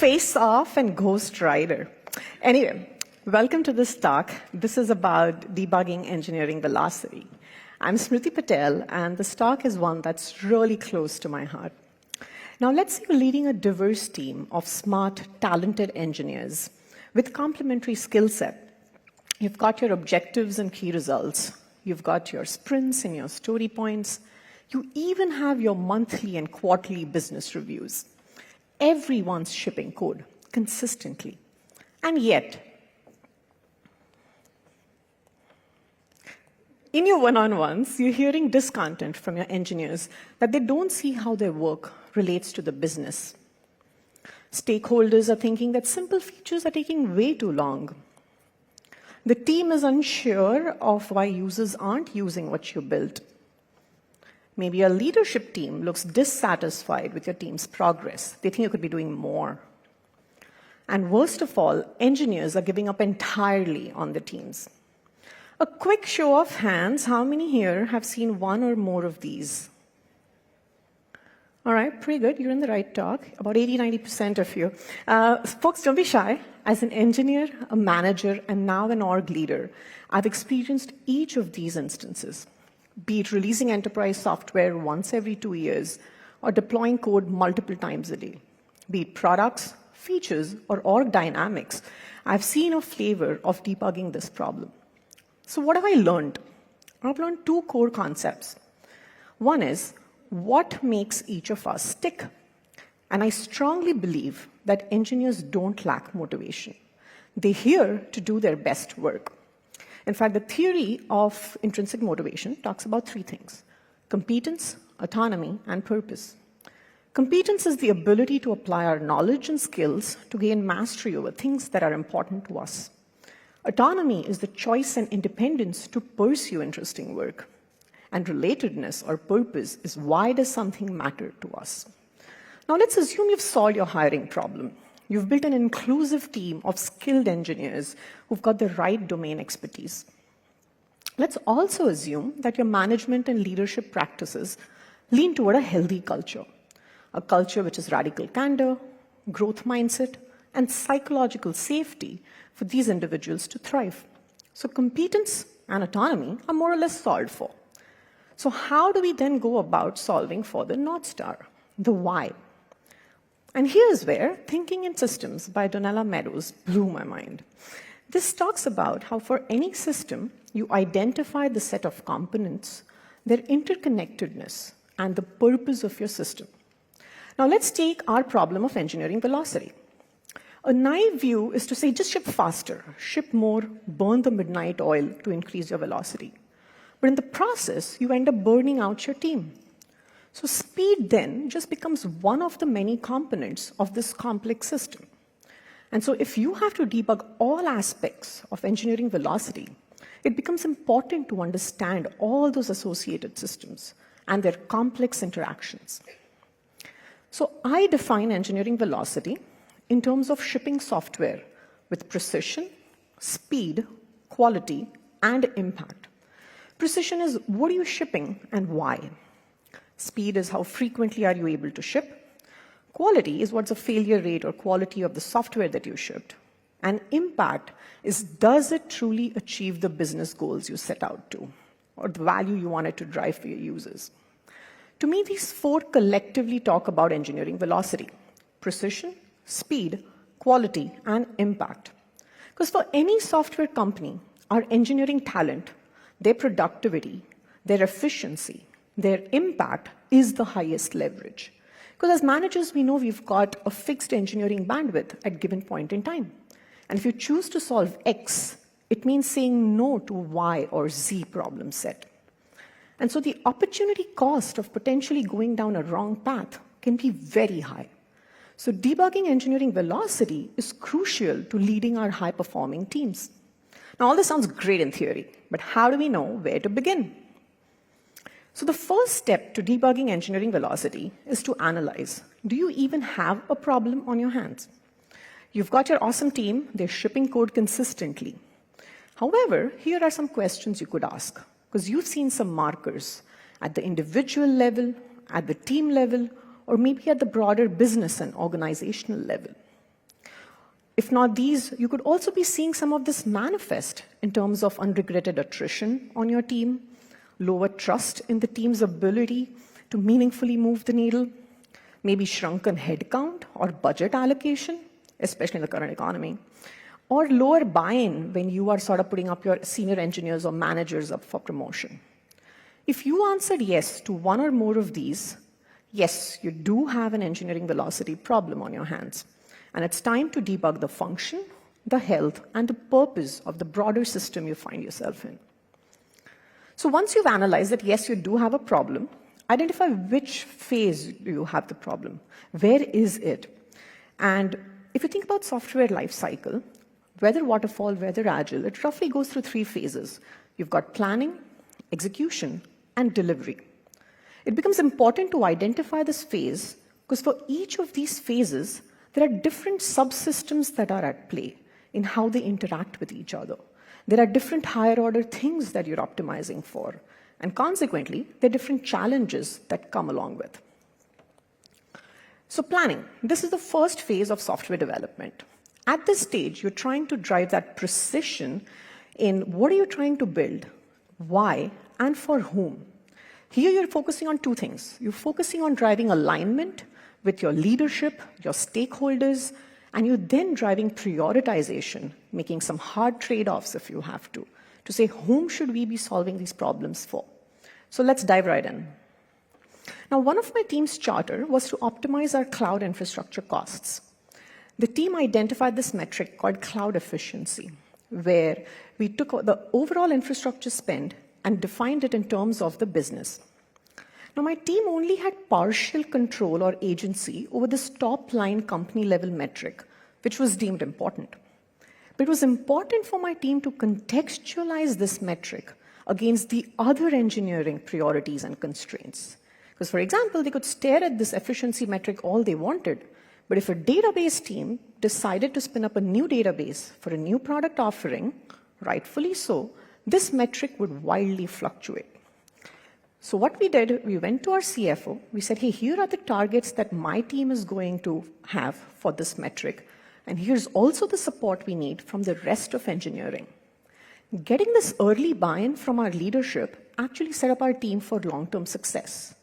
Face Off and Ghost Rider. Anyway, welcome to this talk. This is about debugging engineering velocity. I'm Smruti Patel, and this talk is one that's really close to my heart. Now, let's say you're leading a diverse team of smart, talented engineers with complementary skill set. You've got your objectives and key results. You've got your sprints and your story points. You even have your monthly and quarterly business reviews. Everyone's shipping code consistently. And yet, in your one-on-ones, you're hearing discontent from your engineers that they don't see how their work relates to the business. Stakeholders are thinking that simple features are taking way too long. The team is unsure of why users aren't using what you built. Maybe your leadership team looks dissatisfied with your team's progress. They think you could be doing more. And worst of all, engineers are giving up entirely on the teams. A quick show of hands, how many here have seen one or more of these? All right, pretty good. You're in the right talk. About 80–90% of you. Folks, don't be shy. As an engineer, a manager, and now an org leader, I've experienced each of these instances. Be it releasing enterprise software once every 2 years, or deploying code multiple times a day. Be it products, features, or org dynamics, I've seen a flavor of debugging this problem. So what have I learned? I've learned two core concepts. One is, what makes each of us tick? And I strongly believe that engineers don't lack motivation. They're here to do their best work. In fact, the theory of intrinsic motivation talks about three things: competence, autonomy, and purpose. Competence is the ability to apply our knowledge and skills to gain mastery over things that are important to us. Autonomy is the choice and independence to pursue interesting work. And relatedness or purpose is why does something matter to us. Now let's assume you've solved your hiring problem. You've built an inclusive team of skilled engineers who've got the right domain expertise. Let's also assume that your management and leadership practices lean toward a healthy culture, a culture which is radical candor, growth mindset, and psychological safety for these individuals to thrive. So competence and autonomy are more or less solved for. So how do we then go about solving for the North Star, the why? And here's where Thinking in Systems by Donella Meadows blew my mind. This talks about how for any system, you identify the set of components, their interconnectedness, and the purpose of your system. Now let's take our problem of engineering velocity. A naive view is to say, just ship faster, ship more, burn the midnight oil to increase your velocity. But in the process, you end up burning out your team. So speed then just becomes one of the many components of this complex system. And so if you have to debug all aspects of engineering velocity, it becomes important to understand all those associated systems and their complex interactions. So I define engineering velocity in terms of shipping software with precision, speed, quality, and impact. Precision is what are you shipping and why? Speed is how frequently are you able to ship. Quality is what's the failure rate or quality of the software that you shipped. And impact is does it truly achieve the business goals you set out to or the value you wanted to drive for your users. To me, these four collectively talk about engineering velocity: precision, speed, quality, and impact. Because for any software company, our engineering talent, their productivity, their efficiency, their impact is the highest leverage. Because as managers, we know we've got a fixed engineering bandwidth at a given point in time. And if you choose to solve X, it means saying no to Y or Z problem set. And so the opportunity cost of potentially going down a wrong path can be very high. So debugging engineering velocity is crucial to leading our high-performing teams. Now, all this sounds great in theory, but how do we know where to begin? So the first step to debugging engineering velocity is to analyze. Do you even have a problem on your hands? You've got your awesome team. They're shipping code consistently. However, here are some questions you could ask, because you've seen some markers at the individual level, at the team level, or maybe at the broader business and organizational level. If not these, you could also be seeing some of this manifest in terms of unregretted attrition on your team, lower trust in the team's ability to meaningfully move the needle, maybe shrunken headcount or budget allocation, especially in the current economy, or lower buy-in when you are sort of putting up your senior engineers or managers up for promotion. If you answered yes to one or more of these, yes, you do have an engineering velocity problem on your hands. And it's time to debug the function, the health, and the purpose of the broader system you find yourself in. So once you've analyzed that, yes, you do have a problem, identify which phase do you have the problem. Where is it? And if you think about software lifecycle, whether waterfall, whether agile, it roughly goes through 3 phases. You've got planning, execution, and delivery. It becomes important to identify this phase because for each of these phases, there are different subsystems that are at play in how they interact with each other. There are different higher order things that you're optimizing for. And consequently, there are different challenges that come along with. So planning, this is the first phase of software development. At this stage, you're trying to drive that precision in what are you trying to build, why, and for whom. Here you're focusing on 2 things. You're focusing on driving alignment with your leadership, your stakeholders, and you're then driving prioritization, making some hard trade-offs if you have to say whom should we be solving these problems for. So let's dive right in. Now, one of my team's charter was to optimize our cloud infrastructure costs. The team identified this metric called cloud efficiency, where we took the overall infrastructure spend and defined it in terms of the business. Now, my team only had partial control or agency over this top-line company-level metric, which was deemed important. But it was important for my team to contextualize this metric against the other engineering priorities and constraints. Because, for example, they could stare at this efficiency metric all they wanted, but if a database team decided to spin up a new database for a new product offering, rightfully so, this metric would wildly fluctuate. So what we did, we went to our CFO, we said, hey, here are the targets that my team is going to have for this metric, and here's also the support we need from the rest of engineering. Getting this early buy-in from our leadership actually set up our team for long-term success.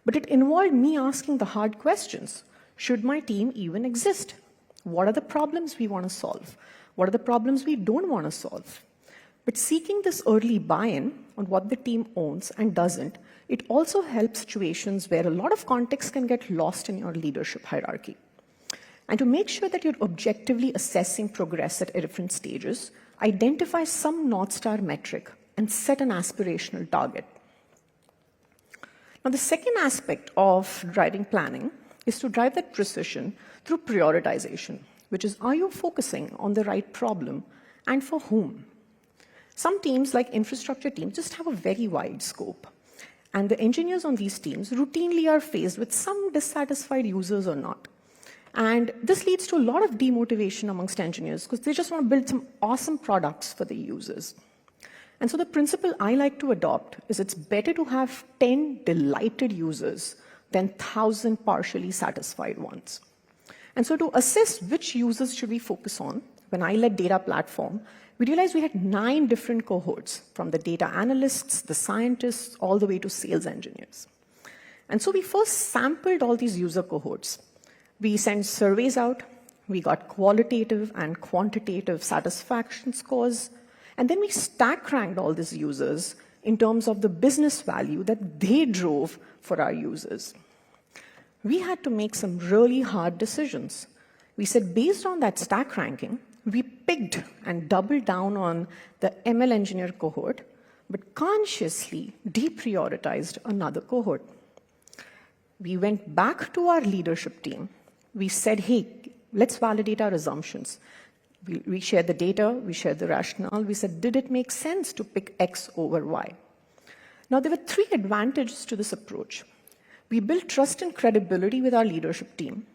But it involved me asking the hard questions. Should my team even exist? What are the problems we want to solve? What are the problems we don't want to solve? But seeking this early buy-in on what the team owns and doesn't, it also helps situations where a lot of context can get lost in your leadership hierarchy. And to make sure that you're objectively assessing progress at different stages, identify some North Star metric and set an aspirational target. Now, the second aspect of driving planning is to drive that precision through prioritization, which is, are you focusing on the right problem and for whom? Some teams, like infrastructure teams, just have a very wide scope. And the engineers on these teams routinely are faced with some dissatisfied users or not. And this leads to a lot of demotivation amongst engineers because they just want to build some awesome products for the users. And so the principle I like to adopt is it's better to have 10 delighted users than 1,000 partially satisfied ones. And so to assess which users should we focus on, when I led data platform, we realized we had 9 different cohorts, from the data analysts, the scientists, all the way to sales engineers. And so we first sampled all these user cohorts. We sent surveys out, we got qualitative and quantitative satisfaction scores, and then we stack ranked all these users in terms of the business value that they drove for our users. We had to make some really hard decisions. We said, based on that stack ranking, we picked and doubled down on the ML engineer cohort, but consciously deprioritized another cohort. We went back to our leadership team. We said, hey, let's validate our assumptions. We shared the data, we shared the rationale. We said, did it make sense to pick X over Y? Now, there were 3 advantages to this approach. We built trust and credibility with our leadership team.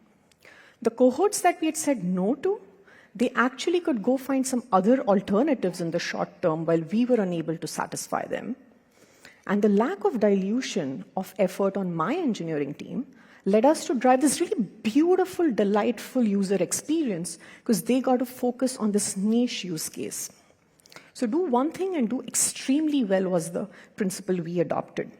The cohorts that we had said no to, they actually could go find some other alternatives in the short term while we were unable to satisfy them. And the lack of dilution of effort on my engineering team led us to drive this really beautiful, delightful user experience because they got to focus on this niche use case. So do one thing and do extremely well was the principle we adopted.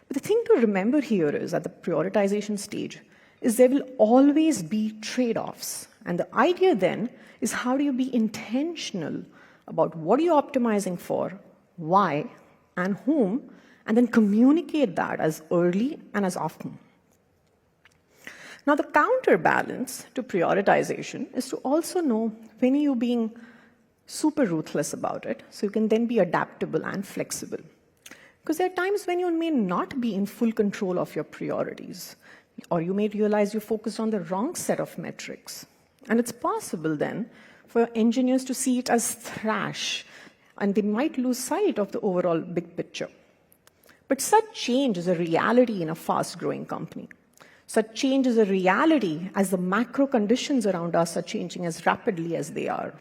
But the thing to remember here is at the prioritization stage is there will always be trade-offs. And the idea then is how do you be intentional about what are you optimizing for, why, and whom, and then communicate that as early and as often. Now, the counterbalance to prioritization is to also know when you're being super ruthless about it, so you can then be adaptable and flexible. Because there are times when you may not be in full control of your priorities, or you may realize you focused on the wrong set of metrics. And it's possible then for engineers to see it as trash, and they might lose sight of the overall big picture. But such change is a reality in a fast-growing company. Such change is a reality as the macro conditions around us are changing as rapidly as they are.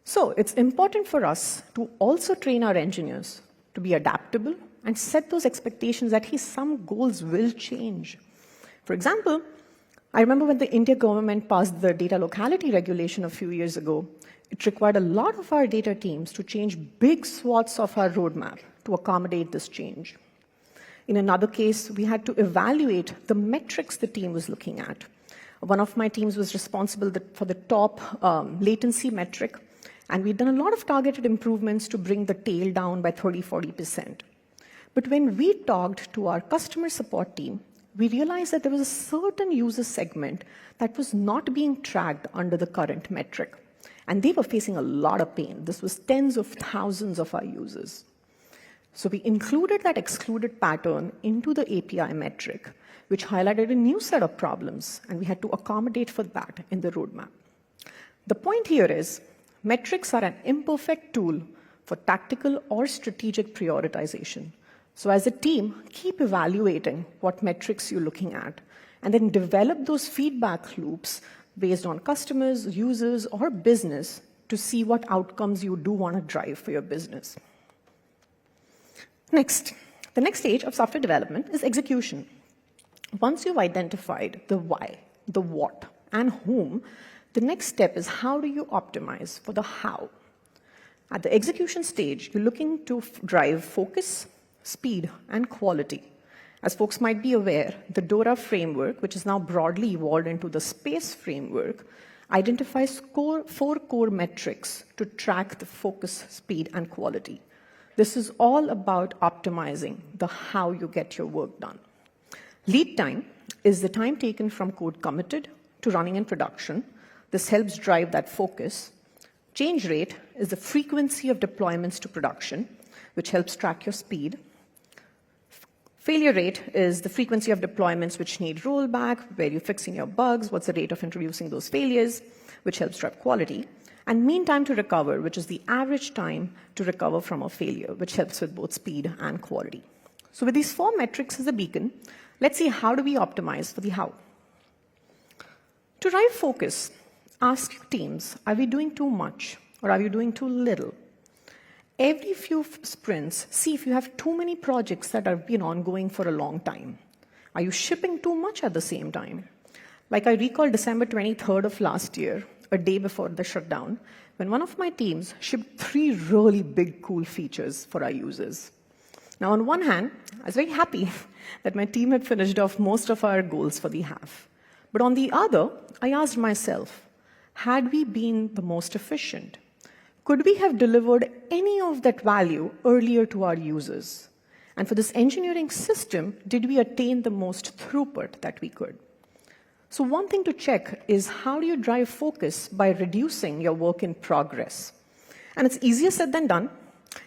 So it's important for us to also train our engineers to be adaptable and set those expectations that some goals will change. For example, I remember when the India government passed the data locality regulation a few years ago, it required a lot of our data teams to change big swaths of our roadmap to accommodate this change. In another case, we had to evaluate the metrics the team was looking at. One of my teams was responsible for the top latency metric, and we'd done a lot of targeted improvements to bring the tail down by 30–40%. But when we talked to our customer support team, we realized that there was a certain user segment that was not being tracked under the current metric. And they were facing a lot of pain. This was tens of thousands of our users. So we included that excluded pattern into the API metric, which highlighted a new set of problems, and we had to accommodate for that in the roadmap. The point here is, metrics are an imperfect tool for tactical or strategic prioritization. So as a team, keep evaluating what metrics you're looking at, and then develop those feedback loops based on customers, users, or business to see what outcomes you do want to drive for your business. Next, the next stage of software development is execution. Once you've identified the why, the what, and whom, the next step is how do you optimize for the how. At the execution stage, you're looking to drive focus, speed, and quality. As folks might be aware, the DORA framework, which is now broadly evolved into the SPACE framework, identifies four core metrics to track the focus, speed, and quality. This is all about optimizing the how you get your work done. Lead time is the time taken from code committed to running in production. This helps drive that focus. Change rate is the frequency of deployments to production, which helps track your speed. Failure rate is the frequency of deployments which need rollback, where you're fixing your bugs, what's the rate of introducing those failures, which helps drive quality. And mean time to recover, which is the average time to recover from a failure, which helps with both speed and quality. So with these four metrics as a beacon, let's see how do we optimize for the how. To drive focus, ask teams, are we doing too much or are we doing too little? Every few sprints, see if you have too many projects that are ongoing for a long time. Are you shipping too much at the same time? Like I recall December 23rd of last year, a day before the shutdown, when one of my teams shipped 3 really big, cool features for our users. Now, on one hand, I was very happy that my team had finished off most of our goals for the half. But on the other, I asked myself, had we been the most efficient? Could we have delivered any of that value earlier to our users? And for this engineering system, did we attain the most throughput that we could? So one thing to check is how do you drive focus by reducing your work in progress? And it's easier said than done.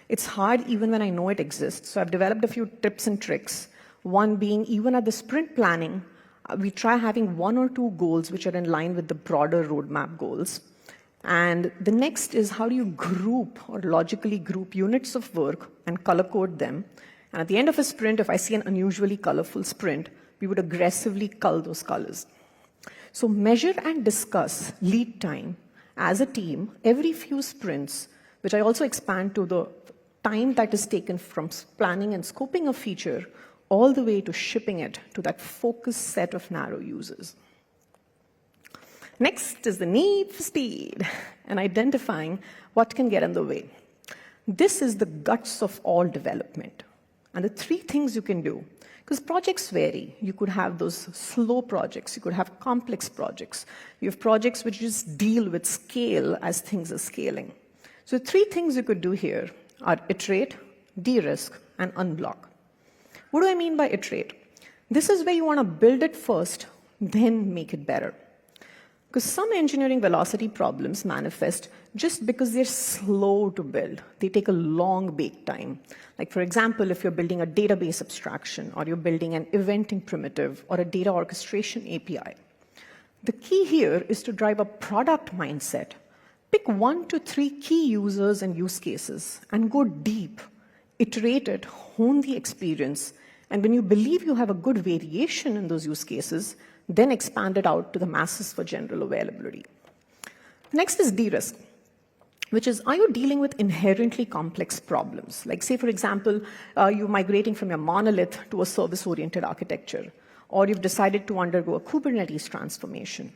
It's hard even when I know it exists. So I've developed a few tips and tricks. One being even at the sprint planning, we try having 1 or 2 goals which are in line with the broader roadmap goals. And the next is how do you group or logically group units of work and color code them. And at the end of a sprint, if I see an unusually colorful sprint, we would aggressively cull those colors. So measure and discuss lead time as a team every few sprints, which I also expand to the time that is taken from planning and scoping a feature all the way to shipping it to that focused set of narrow users. Next is the need for speed and identifying what can get in the way. This is the guts of all development. And the three things you can do, because projects vary. You could have those slow projects. You could have complex projects. You have projects which just deal with scale as things are scaling. So three things you could do here are iterate, de-risk, and unblock. What do I mean by iterate? This is where you want to build it first, then make it better. Because some engineering velocity problems manifest just because they're slow to build. They take a long bake time. Like, for example, if you're building a database abstraction, or you're building an eventing primitive, or a data orchestration API. The key here is to drive a product mindset. Pick 1 to 3 key users and use cases, and go deep. Iterate it, hone the experience, and when you believe you have a good variation in those use cases, then expand it out to the masses for general availability. Next is de-risk, which is, are you dealing with inherently complex problems? Like, say, for example, you're migrating from your monolith to a service-oriented architecture, or you've decided to undergo a Kubernetes transformation.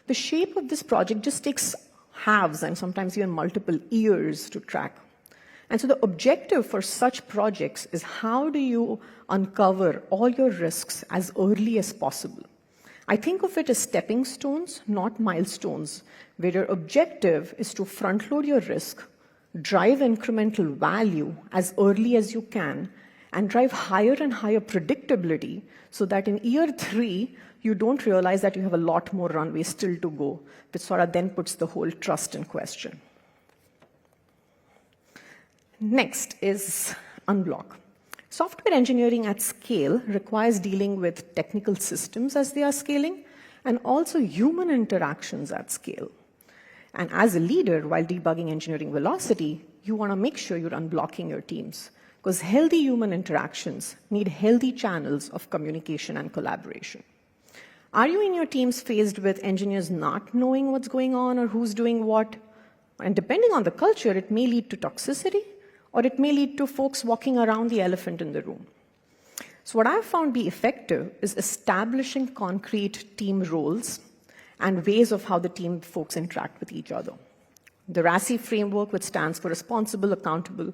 The shape of this project just takes halves and sometimes even multiple years to track. And so the objective for such projects is, how do you uncover all your risks as early as possible? I think of it as stepping stones, not milestones, where your objective is to front-load your risk, drive incremental value as early as you can, and drive higher and higher predictability so that in year 3, you don't realize that you have a lot more runway still to go, which sort of then puts the whole trust in question. Next is unblock. Software engineering at scale requires dealing with technical systems as they are scaling, and also human interactions at scale. And as a leader, while debugging engineering velocity, you want to make sure you're unblocking your teams, because healthy human interactions need healthy channels of communication and collaboration. Are you in your teams faced with engineers not knowing what's going on or who's doing what? And depending on the culture, it may lead to toxicity, or it may lead to folks walking around the elephant in the room. So what I've found be effective is establishing concrete team roles and ways of how the team folks interact with each other. The RACI framework, which stands for responsible, accountable,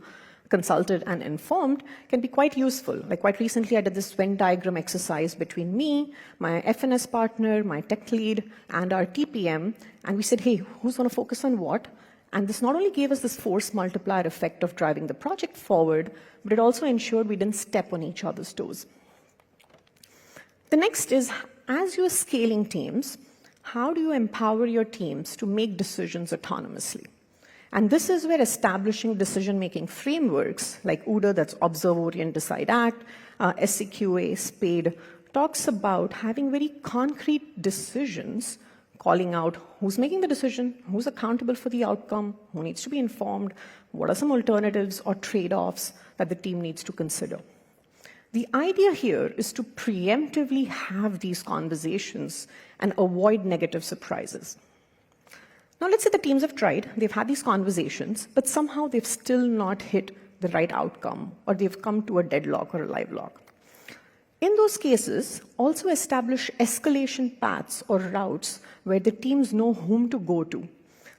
consulted, and informed, can be quite useful. Like, quite recently, I did this Venn diagram exercise between me, my FNS partner, my tech lead, and our TPM, and we said, hey, who's going to focus on what? And this not only gave us this force multiplier effect of driving the project forward, but it also ensured we didn't step on each other's toes. The next is, as you're scaling teams, how do you empower your teams to make decisions autonomously? And this is where establishing decision-making frameworks like OODA, that's Observe, Orient, Decide, Act, SCQA, SPADE, talks about having very concrete decisions, calling out who's making the decision, who's accountable for the outcome, who needs to be informed, what are some alternatives or trade-offs that the team needs to consider. The idea here is to preemptively have these conversations and avoid negative surprises. Now, let's say the teams have tried, they've had these conversations, but somehow they've still not hit the right outcome, or they've come to a deadlock or a live lock. In those cases, also establish escalation paths or routes where the teams know whom to go to.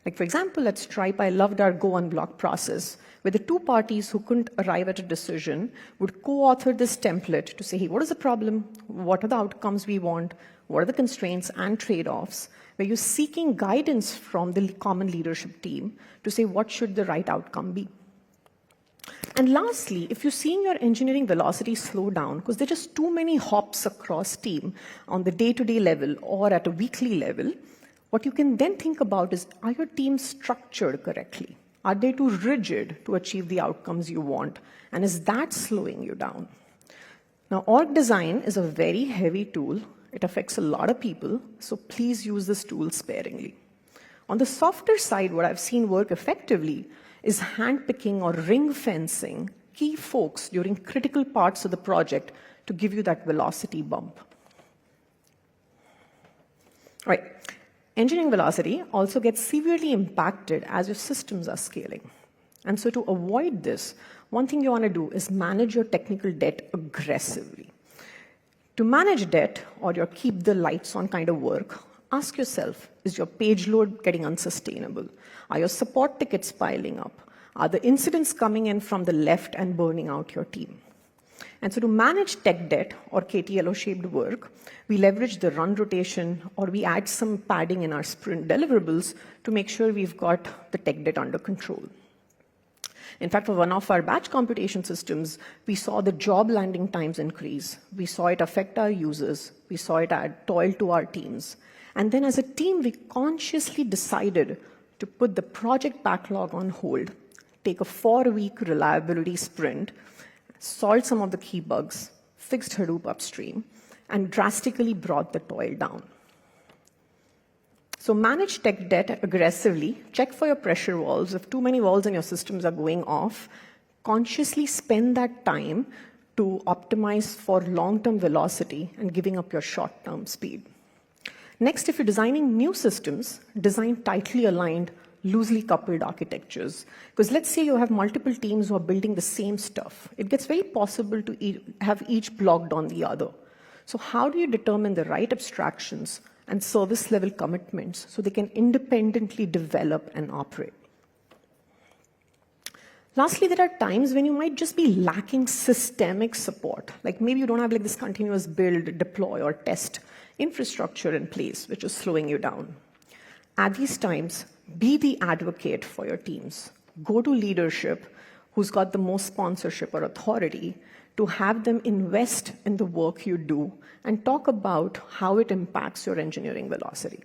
Like, for example, at Stripe, I loved our Go Unblock process, where the two parties who couldn't arrive at a decision would co-author this template to say, hey, what is the problem? What are the outcomes we want? What are the constraints and trade-offs? Where you're seeking guidance from the common leadership team to say what should the right outcome be. And lastly, if you're seeing your engineering velocity slow down because there are just too many hops across team on the day-to-day level or at a weekly level, what you can then think about is, are your teams structured correctly? Are they too rigid to achieve the outcomes you want? And is that slowing you down? Now, org design is a very heavy tool. It affects a lot of people, so please use this tool sparingly. On the softer side, what I've seen work effectively is handpicking or ring fencing key folks during critical parts of the project to give you that velocity bump. All right. Engineering velocity also gets severely impacted as your systems are scaling. And so to avoid this, one thing you want to do is manage your technical debt aggressively. To manage debt or your keep the lights on kind of work, ask yourself, is your page load getting unsustainable? Are your support tickets piling up? Are the incidents coming in from the left and burning out your team? And so to manage tech debt or KTLO-shaped work, we leverage the run rotation or we add some padding in our sprint deliverables to make sure we've got the tech debt under control. In fact, for one of our batch computation systems, we saw the job landing times increase. We saw it affect our users. We saw it add toil to our teams. And then as a team, we consciously decided to put the project backlog on hold, take a 4-week reliability sprint, solved some of the key bugs, fixed Hadoop upstream, and drastically brought the toil down. So manage tech debt aggressively, check for your pressure valves. If too many valves in your systems are going off, consciously spend that time to optimize for long-term velocity and giving up your short-term speed. Next, if you're designing new systems, design tightly aligned, loosely coupled architectures. Because let's say you have multiple teams who are building the same stuff. It gets very possible to have each blocked on the other. So how do you determine the right abstractions and service level commitments so they can independently develop and operate? Lastly, there are times when you might just be lacking systemic support. Like maybe you don't have like this continuous build, deploy, or test infrastructure in place, which is slowing you down. At these times, be the advocate for your teams. Go to leadership who's got the most sponsorship or authority to have them invest in the work you do and talk about how it impacts your engineering velocity.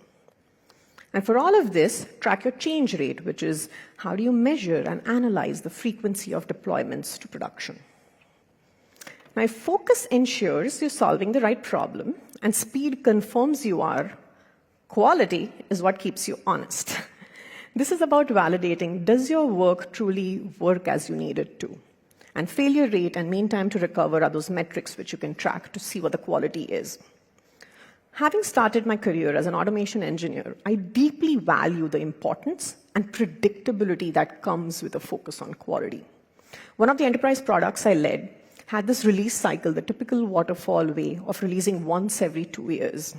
And for all of this, track your change rate, which is how do you measure and analyze the frequency of deployments to production. Now, if focus ensures you're solving the right problem and speed confirms you are, quality is what keeps you honest. This is about validating, does your work truly work as you need it to? And failure rate and mean time to recover are those metrics which you can track to see what the quality is. Having started my career as an automation engineer, I deeply value the importance and predictability that comes with a focus on quality. One of the enterprise products I led had this release cycle, the typical waterfall way of releasing once every 2 years.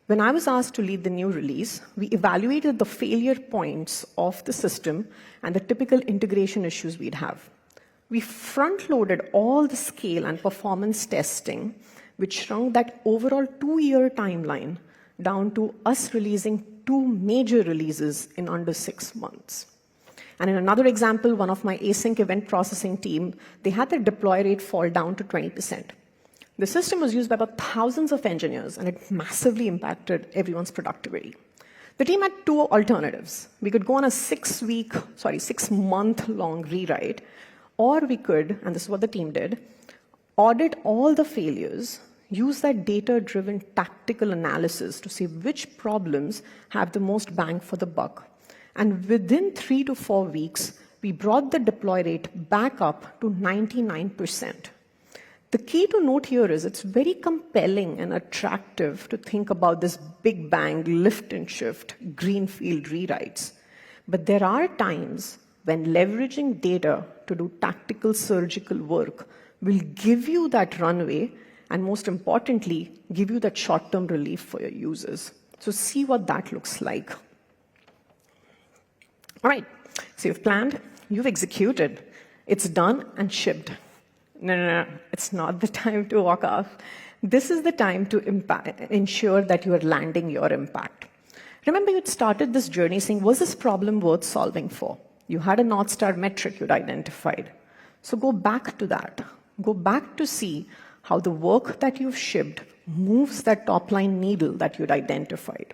When I was asked to lead the new release, we evaluated the failure points of the system and the typical integration issues we'd have. We front-loaded all the scale and performance testing, which shrunk that overall 2-year timeline down to us releasing 2 major releases in under 6 months. And in another example, one of my async event processing team, they had their deploy rate fall down to 20%. The system was used by about thousands of engineers, and it massively impacted everyone's productivity. The team had 2 alternatives. We could go on a 6-month-long rewrite, or we could, and this is what the team did, audit all the failures, use that data-driven tactical analysis to see which problems have the most bang for the buck. And within 3 to 4 weeks, we brought the deploy rate back up to 99%. The key to note here is it's very compelling and attractive to think about this big bang, lift and shift, greenfield rewrites. But there are times when leveraging data to do tactical surgical work will give you that runway and, most importantly, give you that short-term relief for your users. So see what that looks like. All right, so you've planned, you've executed, it's done and shipped. No, it's not the time to walk off. This is the time to ensure that you are landing your impact. Remember, you'd started this journey saying, was this problem worth solving for? You had a North Star metric you'd identified. So go back to that. Go back to see how the work that you've shipped moves that top-line needle that you'd identified.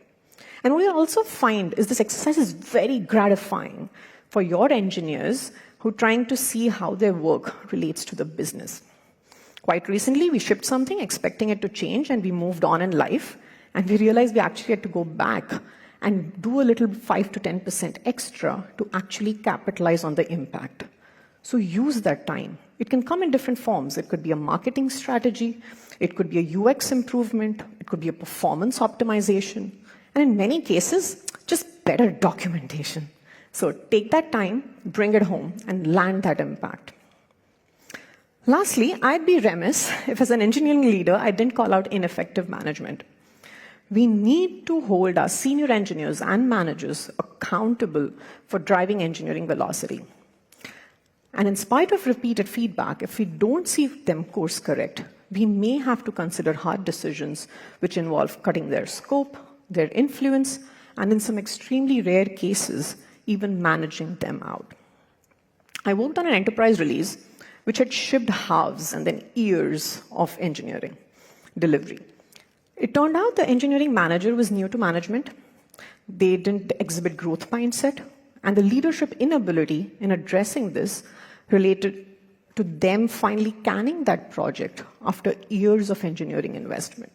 And what you'll also find is this exercise is very gratifying for your engineers who are trying to see how their work relates to the business. Quite recently, we shipped something expecting it to change, and we moved on in life, and we realized we actually had to go back and do a little 5 to 10% extra to actually capitalize on the impact. So use that time. It can come in different forms. It could be a marketing strategy, it could be a UX improvement, it could be a performance optimization, and in many cases, just better documentation. So take that time, bring it home, and land that impact. Lastly, I'd be remiss if as an engineering leader, I didn't call out ineffective management. We need to hold our senior engineers and managers accountable for driving engineering velocity. And in spite of repeated feedback, if we don't see them course correct, we may have to consider hard decisions which involve cutting their scope, their influence, and in some extremely rare cases, even managing them out. I worked on an enterprise release which had shipped halves and then years of engineering delivery. It turned out the engineering manager was new to management. They didn't exhibit growth mindset, and the leadership inability in addressing this related to them finally canning that project after years of engineering investment.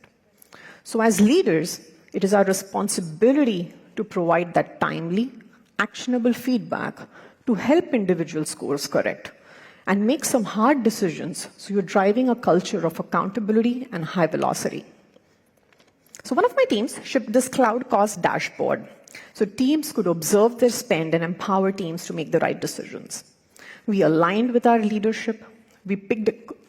So as leaders, it is our responsibility to provide that timely, actionable feedback to help individuals course correct and make some hard decisions so you're driving a culture of accountability and high velocity. So one of my teams shipped this cloud cost dashboard so teams could observe their spend and empower teams to make the right decisions. We aligned with our leadership. We picked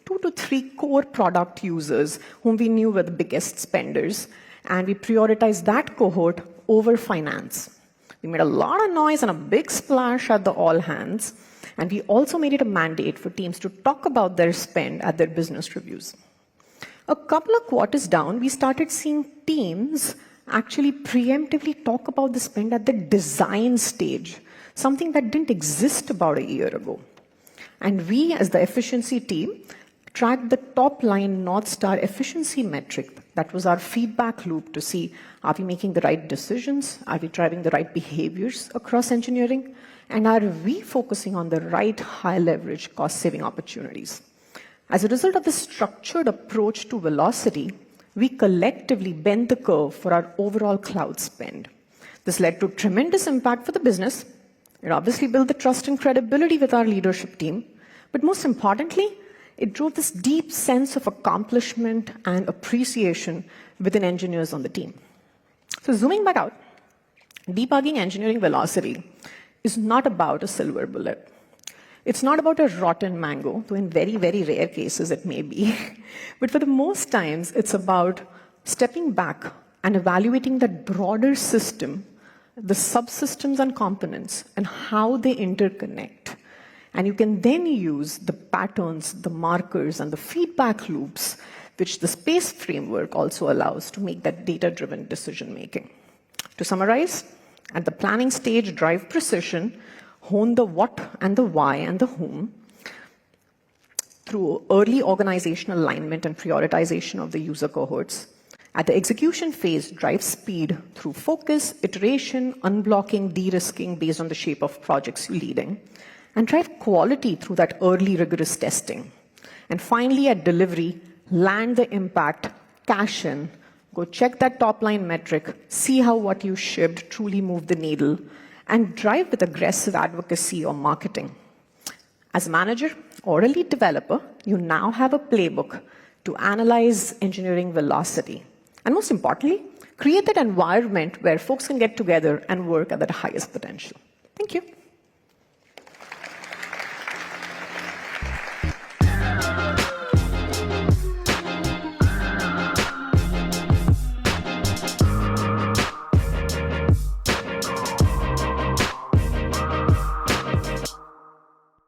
2 to 3 core product users whom we knew were the biggest spenders, and we prioritized that cohort over finance. We made a lot of noise and a big splash at the all hands, and we also made it a mandate for teams to talk about their spend at their business reviews. A couple of quarters down, we started seeing teams actually preemptively talk about the spend at the design stage, something that didn't exist about a year ago. And we, as the efficiency team, tracked the top line North Star efficiency metric. That was our feedback loop to see, are we making the right decisions? Are we driving the right behaviors across engineering? And are we focusing on the right high leverage cost saving opportunities? As a result of this structured approach to velocity, we collectively bent the curve for our overall cloud spend. This led to tremendous impact for the business. It obviously built the trust and credibility with our leadership team. But most importantly, it drove this deep sense of accomplishment and appreciation within engineers on the team. So zooming back out, debugging engineering velocity is not about a silver bullet. It's not about a rotten mango, though in very, very rare cases it may be. But for the most times, it's about stepping back and evaluating that broader system, the subsystems and components, and how they interconnect. And you can then use the patterns, the markers, and the feedback loops, which the space framework also allows to make that data-driven decision-making. To summarize, at the planning stage, drive precision, hone the what and the why and the whom through early organizational alignment and prioritization of the user cohorts. At the execution phase, drive speed through focus, iteration, unblocking, de-risking based on the shape of projects you're leading, and drive quality through that early rigorous testing. And finally, at delivery, land the impact, cash in, go check that top line metric, see how what you shipped truly moved the needle, and drive with aggressive advocacy or marketing. As a manager or a lead developer, you now have a playbook to analyze engineering velocity. And most importantly, create that environment where folks can get together and work at their highest potential. Thank you.